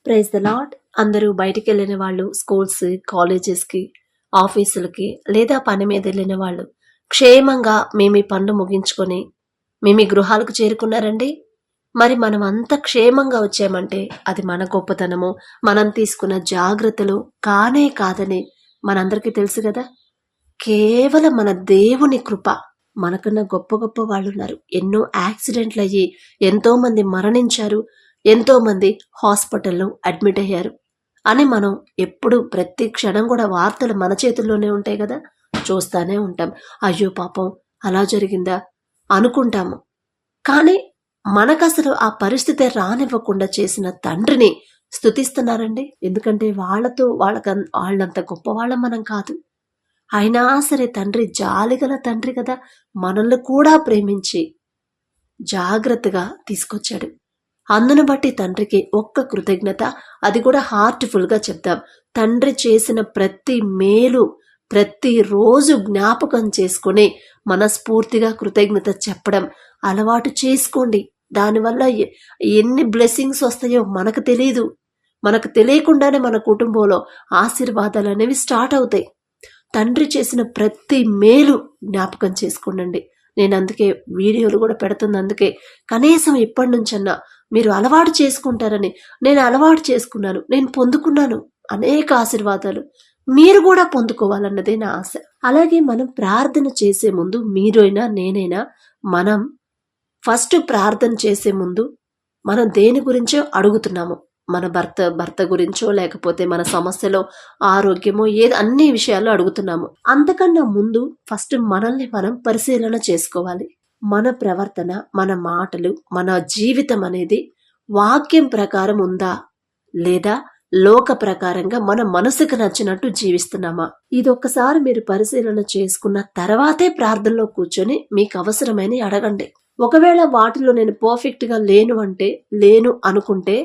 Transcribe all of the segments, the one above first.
Praise the lord. అందరూ బయటికి వెళ్ళిన వాళ్ళు స్కూల్స్, కాలేజెస్కి, ఆఫీసులకి లేదా పని మీద వెళ్ళిన వాళ్ళు క్షేమంగా మేము ఈ పనులు ముగించుకొని మేము ఈ గృహాలకు చేరుకున్నారండి. మరి మనం అంత క్షేమంగా వచ్చామంటే అది మన గొప్పతనము, మనం తీసుకున్న జాగ్రత్తలు కానే కాదని మనందరికీ తెలుసు కదా. కేవలం మన దేవుని కృప. మనకన్నా గొప్ప గొప్ప వాళ్ళు ఉన్నారు. ఎన్నో యాక్సిడెంట్లు అయ్యి ఎంతో మంది మరణించారు, ఎంతో మంది హాస్పిటల్లో అడ్మిట్ అయ్యారు అని మనం ఎప్పుడు ప్రతి క్షణం కూడా వార్తలు మన చేతుల్లోనే ఉంటాయి కదా, చూస్తానే ఉంటాం. అయ్యో పాపం అలా జరిగిందా అనుకుంటాము. కానీ మనకసలు ఆ పరిస్థితి రానివ్వకుండా చేసిన తండ్రిని స్తుతిస్తున్నారండి. ఎందుకంటే వాళ్ళంత గొప్పవాళ్ళం మనం కాదు. అయినా సరే తండ్రి జాలిగల తండ్రి కదా, మనల్ని కూడా ప్రేమించి జాగ్రత్తగా తీసుకొచ్చాడు. అందును బట్టి తండ్రికి ఒక్క కృతజ్ఞత, అది కూడా హార్ట్ఫుల్గా చెప్తాం. తండ్రి చేసిన ప్రతి మేలు ప్రతిరోజు జ్ఞాపకం చేసుకుని మనస్ఫూర్తిగా కృతజ్ఞత చెప్పడం అలవాటు చేసుకోండి. దానివల్ల ఎన్ని బ్లెస్సింగ్స్ వస్తాయో మనకు తెలియదు. మనకు తెలియకుండానే మన కుటుంబంలో ఆశీర్వాదాలు అనేవి స్టార్ట్ అవుతాయి. తండ్రి చేసిన ప్రతి మేలు జ్ఞాపకం చేసుకోండి. నేను అందుకే వీడియోలు కూడా పెడుతుంది. అందుకే కనీసం ఇప్పటి నుంచన్నా మీరు అలవాటు చేసుకుంటారని నేను అలవాటు చేసుకున్నాను, నేను పొందుకున్నాను అనేక ఆశీర్వాదాలు. మీరు కూడా పొందుకోవాలన్నదే నా ఆశ. అలాగే మనం ప్రార్థన చేసే ముందు, మీరైనా నేనైనా, మనం ఫస్ట్ ప్రార్థన చేసే ముందు మనం దేని గురించో అడుగుతున్నాము. మన భర్త గురించో, లేకపోతే మన సమస్యలో ఆరోగ్యమో, అన్ని విషయాల్లో అడుగుతున్నాము. అంతకన్నా ముందు ఫస్ట్ మనల్ని మనం పరిశీలన చేసుకోవాలి. మన ప్రవర్తన, మన మాటలు, మన జీవితం అనేది వాక్యం ప్రకారం ఉందా లేదా లోక ప్రకారంగా మన మనసుకు నచ్చినట్టు జీవిస్తున్నామా? ఇదొక్కసారి మీరు పరిశీలన చేసుకున్న తర్వాతే ప్రార్థనలో కూర్చొని మీకు అవసరమైన అడగండి. ఒకవేళ వాటిలో నేను పర్ఫెక్ట్ గా లేను అనుకుంటే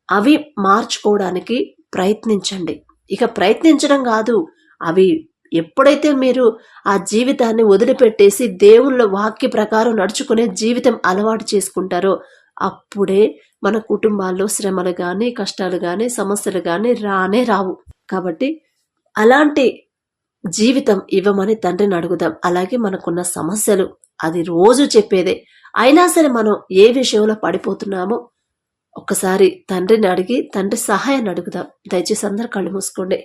అవి మార్చుకోవడానికి ప్రయత్నించండి. ఇక ప్రయత్నించడం కాదు, అవి ఎప్పుడైతే మీరు ఆ జీవితాన్ని వదిలిపెట్టేసి దేవుళ్ళ వాక్య ప్రకారం నడుచుకునే జీవితం అలవాటు చేసుకుంటారో అప్పుడే మన కుటుంబాల్లో శ్రమలు కానీ, కష్టాలు కానీ, సమస్యలు కానీ రావు. కాబట్టి అలాంటి జీవితం ఇవ్వమని తండ్రిని అడుగుదాం. అలాగే మనకున్న సమస్యలు అది రోజు చెప్పేదే, అయినా సరే మనం ఏ విషయంలో పడిపోతున్నామో ఒక్కసారి తండ్రిని అడిగి తండ్రి సహాయాన్ని అడుగుదాం. దయచేసి అందరు కళ్ళు మూసుకోండి.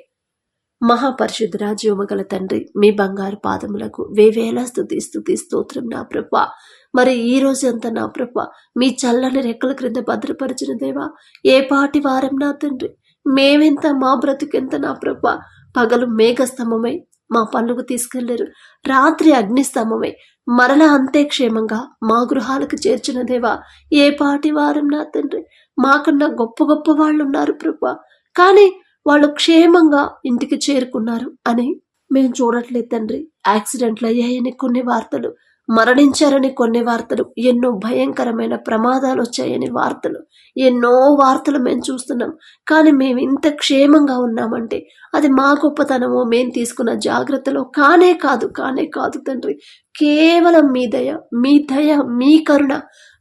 మహాపరిశుద్ధుడా, జీవమగల తండ్రి, మీ బంగారు పాదములకు వేవేల స్తుతి స్తోత్రం నా ప్రభా. మరి ఈ రోజు అంతా నా ప్రభా మీ చల్లని రెక్కల క్రింద భద్రపరిచిన దేవా, ఏ పాటి వారం నా తండ్రి, మేమెంత, మా బ్రతుకెంత నా ప్రభా. పగలు మేఘస్తంభమై మా పనులకు తీసుకెళ్లారు, రాత్రి అగ్నిస్తంభమై మరలా అంతే క్షేమంగా మా గృహాలకు చేర్చిన దేవా, ఏ పాటి వారం నా తండ్రి. మాకన్నా గొప్ప గొప్ప వాళ్ళు ఉన్నారు ప్రభా, కానీ వాళ్ళు క్షేమంగా ఇంటికి చేరుకున్నారు అని మేము చూడట్లేదు తండ్రి. యాక్సిడెంట్లు అయ్యాయని కొన్ని వార్తలు, మరణించారని కొన్ని వార్తలు, ఎన్నో భయంకరమైన ప్రమాదాలు వచ్చాయని వార్తలు, ఎన్నో వార్తలు మేము చూస్తున్నాం. కానీ మేము ఇంత క్షేమంగా ఉన్నామంటే అది మా గొప్పతనమో, మేము తీసుకున్న జాగ్రత్తలో కానే కాదు తండ్రి. కేవలం మీ దయ, మీ కరుణ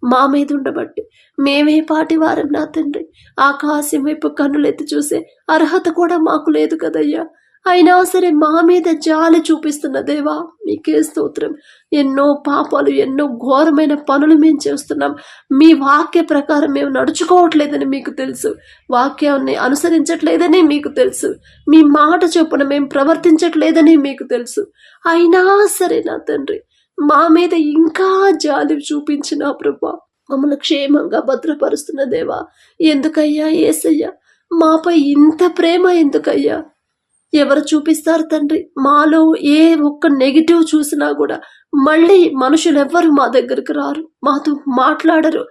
మా మీద ఉండబట్టి మేమే పాటి వారం నా తండ్రి. ఆకాశం వైపు కన్నులెత్తి చూసే అర్హత కూడా మాకు లేదు కదయ్యా. అయినా సరే మా మీద జాలి చూపిస్తున్న దేవా, మీకే స్తోత్రం. ఎన్నో పాపాలు, ఎన్నో ఘోరమైన పనులు మేము చేస్తున్నాం. మీ వాక్య ప్రకారం మేము నడుచుకోవట్లేదని మీకు తెలుసు, వాక్యాన్ని అనుసరించట్లేదని మీకు తెలుసు, మీ మాట చొప్పున మేము ప్రవర్తించట్లేదని మీకు తెలుసు. అయినా సరే నా తండ్రి, మా మీద ఇంకా జాలి చూపించిన ప్రభా, మమ్మల్ని క్షేమంగా భద్రపరుస్తున్న దేవా, ఎందుకయ్యా యేసయ్యా మాపై ఇంత ప్రేమ ఎందుకయ్యా? ఎవరు చూపిస్తారు తండ్రి? మాలో ఏ ఒక్క నెగిటివ్ చూసినా కూడా మళ్ళీ మనుషులు ఎవ్వరు మా దగ్గరకు రారు, మాతో మాట్లాడరు.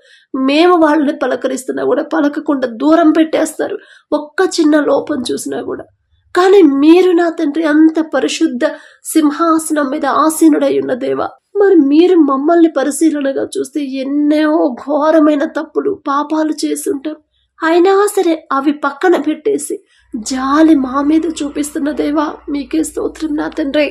మేము వాళ్ళని పలకరిస్తున్నా కూడా పలకకుండా దూరం పెట్టేస్తారు, ఒక్క చిన్న లోపం చూసినా కూడా. కానీ మీరు నా తండ్రి అంత పరిశుద్ధ సింహాసనం మీద ఆసీనుడై ఉన్న దేవా, మరి మీరు మమ్మల్ని పరిశీలనగా చూస్తే ఎన్నో ఘోరమైన తప్పులు, పాపాలు చేసుంటాం. అయినా సరే అవి పక్కన పెట్టేసి జాలి మా మీద చూపిస్తున్న దేవా, మీకే స్తోత్రం నా తండ్రి.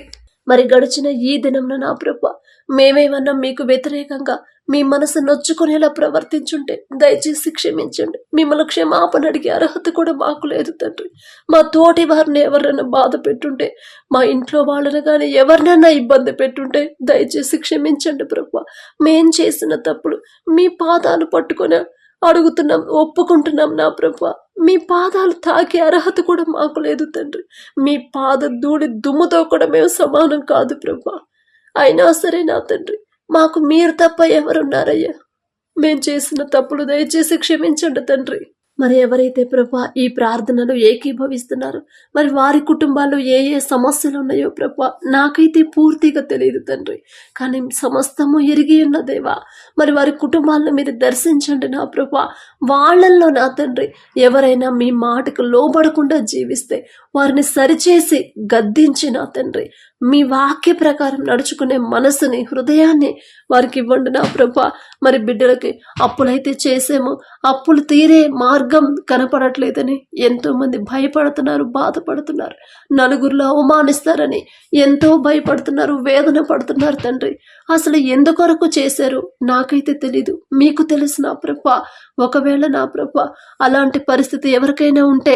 మరి గడిచిన ఈ దినంలో నా ప్రభా, మేమేమన్నా మీకు వ్యతిరేకంగా మీ మనసు నొచ్చుకునేలా ప్రవర్తించుంటే దయచేసి క్షమించండి. మిమ్మల్ని క్షమాపణ అడిగే అర్హత కూడా మాకు లేదు తండ్రి. మా తోటి వారిని ఎవరైనా బాధ పెట్టుంటే, మా ఇంట్లో వాళ్ళని కానీ ఎవరినైనా ఇబ్బంది పెట్టుంటే దయచేసి క్షమించండి ప్రభువా. మేం చేసిన తప్పులు మీ పాదాలు పట్టుకొని అడుగుతున్నాం, ఒప్పుకుంటున్నాం నా ప్రభువా. మీ పాదాలు తాకే అర్హత కూడా మాకు లేదు తండ్రి. మీ పాద ధూళి దుమ్ముతో కూడా మేము సమానం కాదు ప్రభువా. అయినా సరే నా తండ్రి, మాకు మీరు తప్ప ఎవరున్నారయ్యా? మేం చేసిన తప్పులు దయచేసి క్షమించండి తండ్రి. మరి ఎవరైతే ప్రభా ఈ ప్రార్థనలు ఏకీభవిస్తున్నారు, మరి వారి కుటుంబాల్లో ఏ ఏ సమస్యలు ఉన్నాయో ప్రభా నాకైతే పూర్తిగా తెలియదు తండ్రి. కానీ సమస్తము ఎరిగి ఉన్న దేవా, మరి వారి కుటుంబాలను మీరు దర్శించండి నా ప్రభా. వాళ్ళల్లో నా తండ్రి ఎవరైనా మీ మాటకు లోబడకుండా జీవిస్తే వారిని సరిచేసి గద్దించి నా తండ్రి మీ వాక్య ప్రకారం నడుచుకునే మనసుని, హృదయాన్ని వారికి ఇవ్వండి నా ప్రభా. మరి బిడ్డలకి అప్పులైతే చేసేమో, అప్పులు తీరే మార్గం కనపడట్లేదని ఎంతో మంది భయపడుతున్నారు, బాధపడుతున్నారు. నలుగురిలో అవమానిస్తారని ఎంతో భయపడుతున్నారు, వేదన పడుతున్నారు తండ్రి. అసలు ఎందుకొరకు చేశారు నాకైతే తెలీదు, మీకు తెలుసు నా ప్రభా. ఒకవేళ నా ప్రభా అలాంటి పరిస్థితి ఎవరికైనా ఉంటే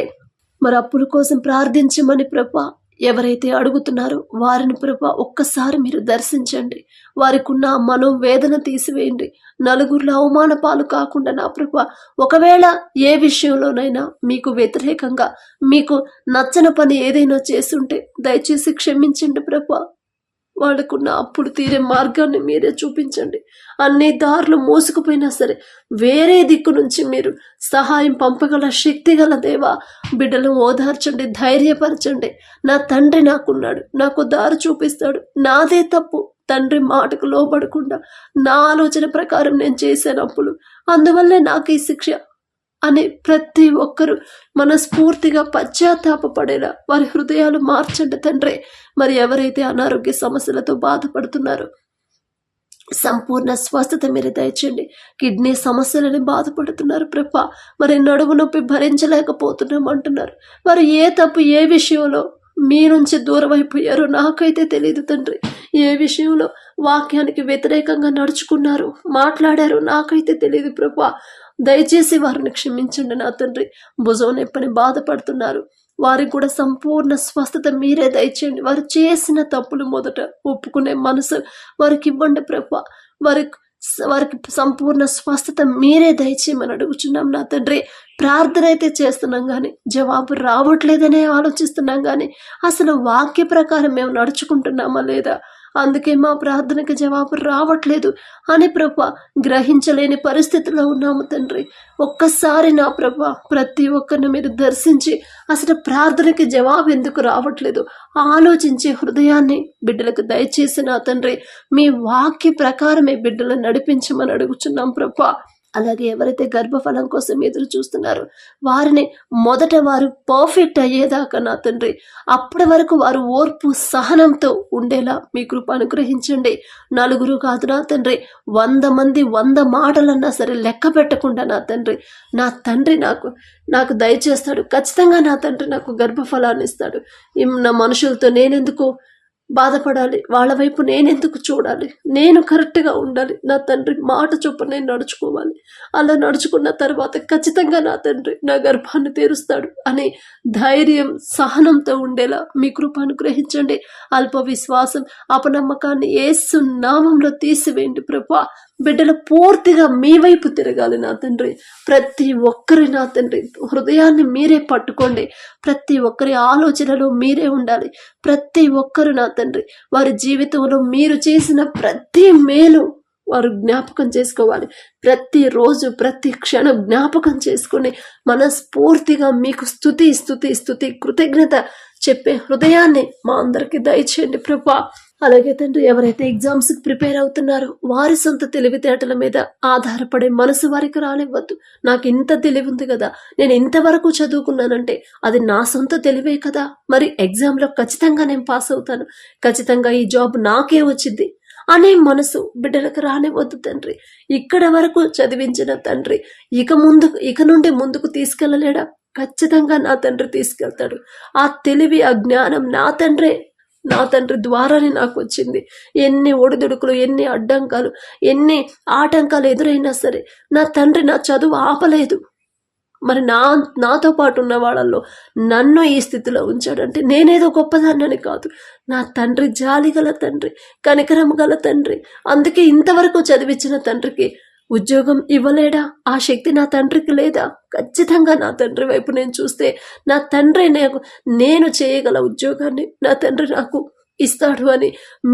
మరి అప్పుల కోసం ప్రార్థించమని ప్రభా ఎవరైతే అడుగుతున్నారో వారిని ప్రభా ఒక్కసారి మీరు దర్శించండి. వారికి ఉన్న మనోవేదన తీసివేయండి. నలుగురిలో అవమాన పాలు కాకుండా నా ప్రభా, ఒకవేళ ఏ విషయంలోనైనా మీకు వ్యతిరేకంగా మీకు నచ్చని పని ఏదైనా చేస్తుంటే దయచేసి క్షమించండి ప్రభా. వాళ్ళకున్న అప్పుడు తీరే మార్గాన్ని మీరే చూపించండి. అన్ని దారులు మోసుకుపోయినా సరే వేరే దిక్కు నుంచి మీరు సహాయం పంపగల శక్తి గల దేవా, బిడ్డలు ఓదార్చండి, ధైర్యపరచండి. నా తండ్రి నాకున్నాడు, నాకు దారి చూపిస్తాడు. నాదే తప్పు తండ్రి మాటకు లోబడకుండా నా ఆలోచన ప్రకారం నేను చేశాను అప్పులు, అందువల్లే నాకు ఈ శిక్ష అని ప్రతి ఒక్కరూ మనస్ఫూర్తిగా పశ్చాత్తాపపడేలా వారి హృదయాలు మార్చండి తండ్రి. మరి ఎవరైతే అనారోగ్య సమస్యలతో బాధపడుతున్నారో సంపూర్ణ స్వస్థత మీరు దయచేయండి. కిడ్నీ సమస్యలని బాధపడుతున్నారు ప్రభా, మరి నడుము నొప్పి భరించలేకపోతున్నాం అంటున్నారు. మరి ఏ తప్పు ఏ విషయంలో మీ నుంచి దూరం అయిపోయారో నాకైతే తెలియదు తండ్రి. ఏ విషయంలో వాక్యానికి వ్యతిరేకంగా నడుచుకున్నారు, మాట్లాడారు నాకైతే తెలియదు ప్రభా. దయచేసి వారిని క్షమించండి నా తండ్రి. భుజం నొప్పిని బాధపడుతున్నారు, వారికి కూడా సంపూర్ణ స్వస్థత మీరే దయచేయండి. వారు చేసిన తప్పులు మొదట ఒప్పుకునే మనసు వారికి ఇవ్వండి ప్రభా. వారికి సంపూర్ణ స్వస్థత మీరే దయచేయమని అడుగుచున్నాం నా తండ్రి. ప్రార్థన అయితే చేస్తున్నాం కానీ జవాబు రావట్లేదనే ఆలోచిస్తున్నాం కానీ అసలు వాక్య ప్రకారం మేము నడుచుకుంటున్నామా లేదా, అందుకే మా ప్రార్థనకి జవాబు రావట్లేదు అని ప్రభా గ్రహించలేని పరిస్థితిలో ఉన్నాము తండ్రి. ఒక్కసారి నా ప్రభా ప్రతి ఒక్కరిని మీరు దర్శించి అసలు ప్రార్థనకి జవాబు ఎందుకు రావట్లేదు ఆలోచించే హృదయాన్ని బిడ్డలకు దయచేసి నా తండ్రి మీ వాక్య ప్రకారమే బిడ్డలను నడిపించమని అడుగుచున్నాం ప్రభా. అలాగే ఎవరైతే గర్భఫలం కోసం ఎదురు చూస్తున్నారో వారిని మొదట వారు పర్ఫెక్ట్ అయ్యేదాకా నా తండ్రి అప్పటి వరకు వారు ఓర్పు సహనంతో ఉండేలా మీ కృప అనుగ్రహించండి. నలుగురు కాదు నా తండ్రి, 100 మంది 100 మాటలన్నా సరే లెక్క పెట్టకుండా నా తండ్రి నాకు దయచేస్తాడు. ఖచ్చితంగా నా తండ్రి నాకు గర్భఫలాన్ని ఇస్తాడు. నా మనుషులతో నేనెందుకు బాధపడాలి, వాళ్ళ వైపు నేనెందుకు చూడాలి, నేను కరెక్ట్గా ఉండాలి, నా తండ్రి మాట చొప్పున నేను నడుచుకోవాలి. అలా నడుచుకున్న తర్వాత ఖచ్చితంగా నా తండ్రి నా గర్భాన్ని తెరుస్తాడు అనే ధైర్యం సహనంతో ఉండేలా మీ కృప అనుగ్రహించండి. అల్ప విశ్వాసం అపనమ్మకాన్ని యేసు నామంలో తీసివేయండి ప్రభా. బిడ్డలు పూర్తిగా మీ వైపు తిరగాలి నా తండ్రి. ప్రతి ఒక్కరి నా తండ్రి హృదయాన్ని మీరే పట్టుకోండి. ప్రతి ఒక్కరి ఆలోచనలో మీరే ఉండాలి. ప్రతి ఒక్కరు నా తండ్రి వారి జీవితంలో మీరు చేసిన ప్రతి మేలు వారు జ్ఞాపకం చేసుకోవాలి. ప్రతిరోజు ప్రతి క్షణం జ్ఞాపకం చేసుకుని మనస్ఫూర్తిగా మీకు స్తుతి కృతజ్ఞత చెప్పే హృదయాన్ని మా అందరికి దయచేయండి ప్రభా. అలాగే తండ్రి ఎవరైతే ఎగ్జామ్స్ ప్రిపేర్ అవుతున్నారో వారి సొంత తెలివితేటల మీద ఆధారపడే మనసు వారికి రానివ్వద్దు. నాకు ఇంత తెలివి ఉంది కదా, నేను ఇంతవరకు చదువుకున్నానంటే అది నా సొంత తెలివే కదా, మరి ఎగ్జామ్లో ఖచ్చితంగా నేను పాస్ అవుతాను, ఖచ్చితంగా ఈ జాబ్ నాకే వచ్చింది అనే మనసు బిడ్డలకు రానివ్వద్దు తండ్రి. ఇక్కడ వరకు చదివించిన తండ్రి ఇక నుండి ముందుకు తీసుకెళ్ళలేడా? ఖచ్చితంగా నా తండ్రి తీసుకెళ్తాడు. ఆ తెలివి ఆ జ్ఞానం నా తండ్రే నా తండ్రి ద్వారానే నాకు వచ్చింది. ఎన్ని ఒడిదుడుకులు, ఎన్ని అడ్డంకాలు, ఎన్ని ఆటంకాలు ఎదురైనా సరే నా తండ్రి నా చదువు ఆపలేదు. మరి నాతో పాటు ఉన్న వాళ్ళల్లో నన్ను ఈ స్థితిలో ఉంచాడంటే నేనేదో గొప్పదాన్నని కాదు. నా తండ్రి జాలి గల తండ్రి, కనికరం గల తండ్రి. అందుకే ఇంతవరకు చదివించిన తండ్రికి ఉద్యోగం ఇవ్వలేడా? ఆ శక్తి నా తండ్రికి లేదా? ఖచ్చితంగా నా తండ్రి వైపు నేను చూస్తే నా తండ్రి నేను చేయగల ఉద్యోగాన్ని నా తండ్రి నాకు ఇస్తాడు అని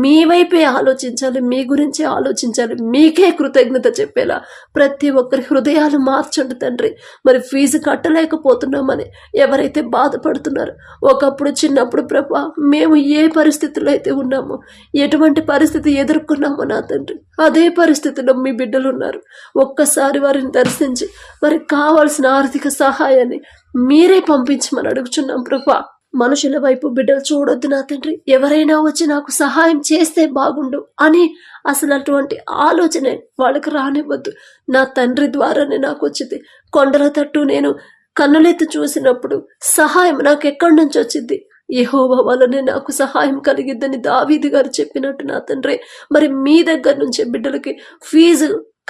మీ వైపే ఆలోచించాలి, మీ గురించి ఆలోచించాలి. మీకే కృతజ్ఞత చెప్పేలా ప్రతి ఒక్కరి హృదయాలు మార్చండి తండ్రి. మరి ఫీజు కట్టలేకపోతున్నామని ఎవరైతే బాధపడుతున్నారో, ఒకప్పుడు చిన్నప్పుడు ప్రభా మేము ఏ పరిస్థితుల్లో అయితే ఉన్నామో, ఎటువంటి పరిస్థితి ఎదుర్కొన్నామో నా తండ్రి, అదే పరిస్థితిలో మీ బిడ్డలు ఉన్నారు. ఒక్కసారి వారిని దర్శించి వారికి కావాల్సిన ఆర్థిక సహాయాన్ని మీరే పంపించమని అడుగుచున్నాం ప్రభా. మనుషుల వైపు బిడ్డలు చూడొద్దు నా తండ్రి. ఎవరైనా వచ్చి నాకు సహాయం చేస్తే బాగుండు అని అసలు అటువంటి ఆలోచన వాళ్ళకి రానివ్వద్దు. నా తండ్రి ద్వారానే నాకు వచ్చింది. కొండల తట్టు నేను కన్నులెత్తి చూసినప్పుడు సహాయం నాకు ఎక్కడి నుంచి వచ్చింది? యెహోవా వలనే నాకు సహాయం కలిగిద్దని దావీదు గారు చెప్పినట్టు నా తండ్రి, మరి మీ దగ్గర నుంచే బిడ్డలకి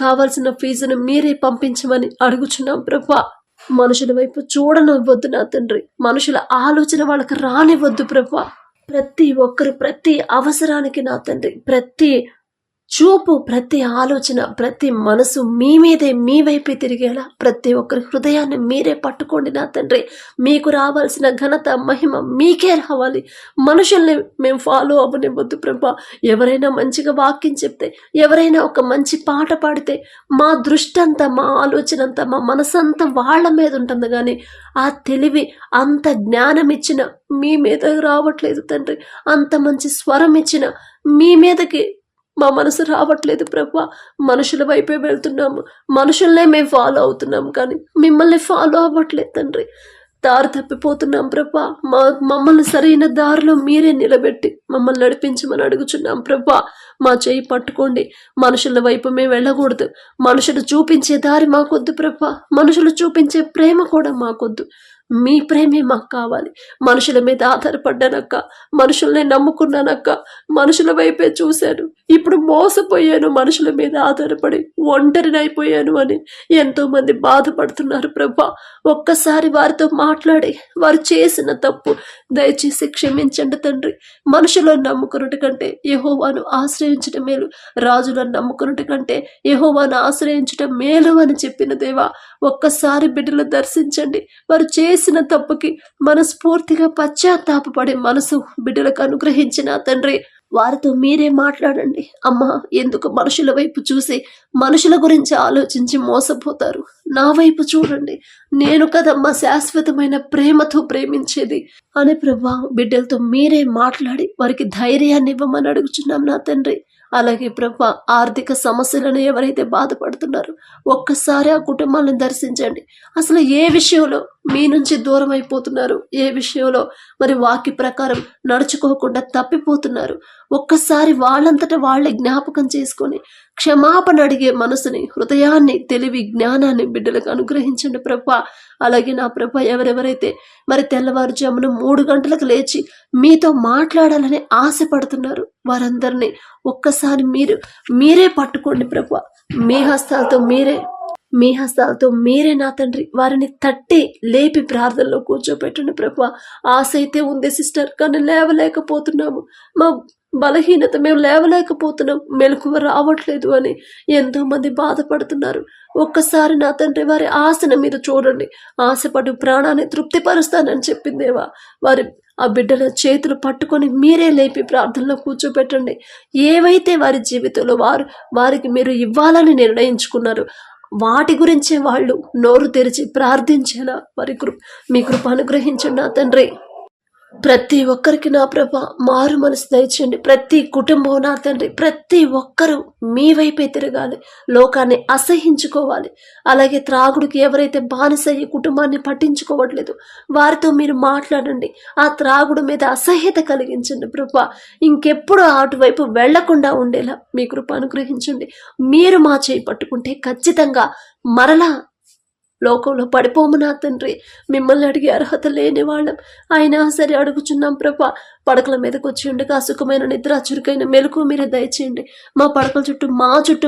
కావాల్సిన ఫీజును మీరే పంపించమని అడుగుచున్నాం ప్రభా. మనుషుల వైపు చూడనివ్వద్దు నా తండ్రి. మనుషుల ఆలోచన వాళ్ళకి రానివ్వద్దు ప్రభా. ప్రతి ఒక్కరు ప్రతి అవసరానికి నా తండ్రి, ప్రతి చూపు, ప్రతి ఆలోచన, ప్రతి మనసు మీ మీదే, మీ వైపే తిరిగేలా ప్రతి ఒక్కరి హృదయాన్ని మీరే పట్టుకోండి నా తండ్రి. మీకు రావాల్సిన ఘనత, మహిమ మీకే రావాలి. మనుషుల్ని మేము ఫాలో అవ్వనివ్వద్దు ప్రభా. ఎవరైనా మంచిగా వాక్యం చెప్తే, ఎవరైనా ఒక మంచి పాట పాడితే మా దృష్టి అంతా, మా ఆలోచన అంతా, మా మనసంతా వాళ్ళ మీద ఉంటుంది. కానీ ఆ తెలివి, అంత జ్ఞానం ఇచ్చిన మీ మీద రావట్లేదు తండ్రి. అంత మంచి స్వరం ఇచ్చిన మీ మీదకి మా మనసు రావట్లేదు ప్రభా. మనుషుల వైపే వెళ్తున్నాము, మనుషుల్నే మేము ఫాలో అవుతున్నాం, కానీ మిమ్మల్ని ఫాలో అవ్వట్లేదు తండ్రి. దారి తప్పిపోతున్నాం ప్రభా. మమ్మల్ని సరైన దారిలో మీరే నిలబెట్టి మమ్మల్ని నడిపించమని అడుగుచున్నాం ప్రభా. మా చేయి పట్టుకోండి. మనుషుల వైపు మేము వెళ్ళకూడదు. మనుషులు చూపించే దారి మాకొద్దు ప్రభా. మనుషులు చూపించే ప్రేమ కూడా మాకొద్దు. మీ ప్రేమే మాకు కావాలి. మనుషుల మీద ఆధారపడ్డానక్క, మనుషుల్ని నమ్ముకున్నానక్క, మనుషుల వైపే చూశాను, ఇప్పుడు మోసపోయాను, మనుషుల మీద ఆధారపడి ఒంటరినైపోయాను అని ఎంతో మంది బాధపడుతున్నారు ప్రభా. ఒక్కసారి వారితో మాట్లాడి వారు చేసిన తప్పు దయచేసి క్షమించండి తండ్రి. మనుషులను నమ్ముకున్నట్టు కంటే యెహోవాను ఆశ్రయించడం మేలు, రాజులను నమ్ముకున్నట్టు కంటే యెహోవాను ఆశ్రయించడం మేలు అని చెప్పిన దేవా, ఒక్కసారి బిడ్డలు దర్శించండి. వారు చేసిన తప్పుకి మనస్ఫూర్తిగా పశ్చాత్తాపపడే మనసు బిడ్డలకు అనుగ్రహించిన తండ్రి, వారితో మీరే మాట్లాడండి. అమ్మా, ఎందుకు మనుషుల వైపు చూసి మనుషుల గురించి ఆలోచించి మోసపోతారు? నా వైపు చూడండి, నేను కదమ్మా శాశ్వతమైన ప్రేమతో ప్రేమించేది అని ప్రభా బిడ్డలతో మీరే మాట్లాడి వారికి ధైర్యాన్ని ఇవ్వమని అడుగుచున్నాం నా తండ్రి. అలాగే ప్రభా, ఆర్థిక సమస్యలను ఎవరైతే బాధపడుతున్నారో ఒక్కసారి ఆ కుటుంబాలను దర్శించండి. అసలు ఏ విషయంలో మీ నుంచి దూరం అయిపోతున్నారు, ఏ విషయంలో మరి వాక్య ప్రకారం నడుచుకోకుండా తప్పిపోతున్నారు, ఒక్కసారి వాళ్ళంతటా వాళ్ళే జ్ఞాపకం చేసుకొని క్షమాపణ అడిగే మనసుని, హృదయాన్ని, తెలివి, జ్ఞానాన్ని బిడ్డలకు అనుగ్రహించండి ప్రభా. అలాగే నా ప్రభా, ఎవరెవరైతే మరి తెల్లవారుజామున 3 గంటలకు లేచి మీతో మాట్లాడాలని ఆశపడుతున్నారు వారందరినీ ఒక్కసారి మీరే పట్టుకోండి ప్రభా. మీ హస్తాలతో మీరే నా తండ్రి వారిని తట్టి లేపి ప్రార్థనలో కూర్చోపెట్టండి ప్రభా. ఆశ అయితే ఉంది సిస్టర్, కానీ లేవలేకపోతున్నాము, మా బలహీనత, మేము లేవలేకపోతున్నాం, మెలకువ రావట్లేదు అని ఎంతో మంది బాధపడుతున్నారు. ఒక్కసారి నా తండ్రి వారి ఆశను మీరు చూడండి. ఆశపడు ప్రాణాన్ని తృప్తిపరుస్తానని చెప్పిందేవా, వారి ఆ బిడ్డల చేతులు పట్టుకొని మీరే లేపి ప్రార్థనలో కూర్చోపెట్టండి. ఏవైతే వారి జీవితంలో వారికి మీరు ఇవ్వాలని నిర్ణయించుకున్నారు వాటి గురించే వాళ్ళు నోరు తెరిచి ప్రార్థించేలా మీ కృప అనుగ్రహించండి నా తండ్రి. ప్రతి ఒక్కరికి నా ప్రభ మారు మనసు దయచేయండి. ప్రతి కుటుంబం నా తండ్రి, ప్రతి ఒక్కరూ మీ వైపే తిరగాలి, లోకాన్ని అసహించుకోవాలి. అలాగే త్రాగుడికి ఎవరైతే బానిసయ్యి కుటుంబాన్ని పట్టించుకోవట్లేదు వారితో మీరు మాట్లాడండి. ఆ త్రాగుడు మీద అసహ్యత కలిగించండి ప్రభా. ఇంకెప్పుడు అటువైపు వెళ్లకుండా ఉండేలా మీ కృప అనుగ్రహించండి. మీరు మా చేయి పట్టుకుంటే ఖచ్చితంగా మరలా లోకంలో పడిపోము నా తండ్రి. మిమ్మల్ని అడిగే అర్హత లేని వాళ్ళం అయినా సరే అడుగుచున్నాం ప్రభా. పడకల మీదకి వచ్చి ఉండగా సుఖమైన నిద్ర చురుకైన మెలకు మీరే దయచేయండి. మా పడకల చుట్టూ,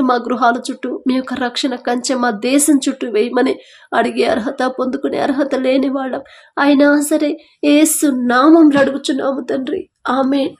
మా గృహాల చుట్టూ మీ యొక్క రక్షణ కంచె మా దేశం చుట్టూ వేయమని అడిగే అర్హత, పొందుకునే అర్హత లేని వాళ్ళం అయినా సరే యేసు నామంలో అడుగుచున్నాము తండ్రి. ఆమేన్.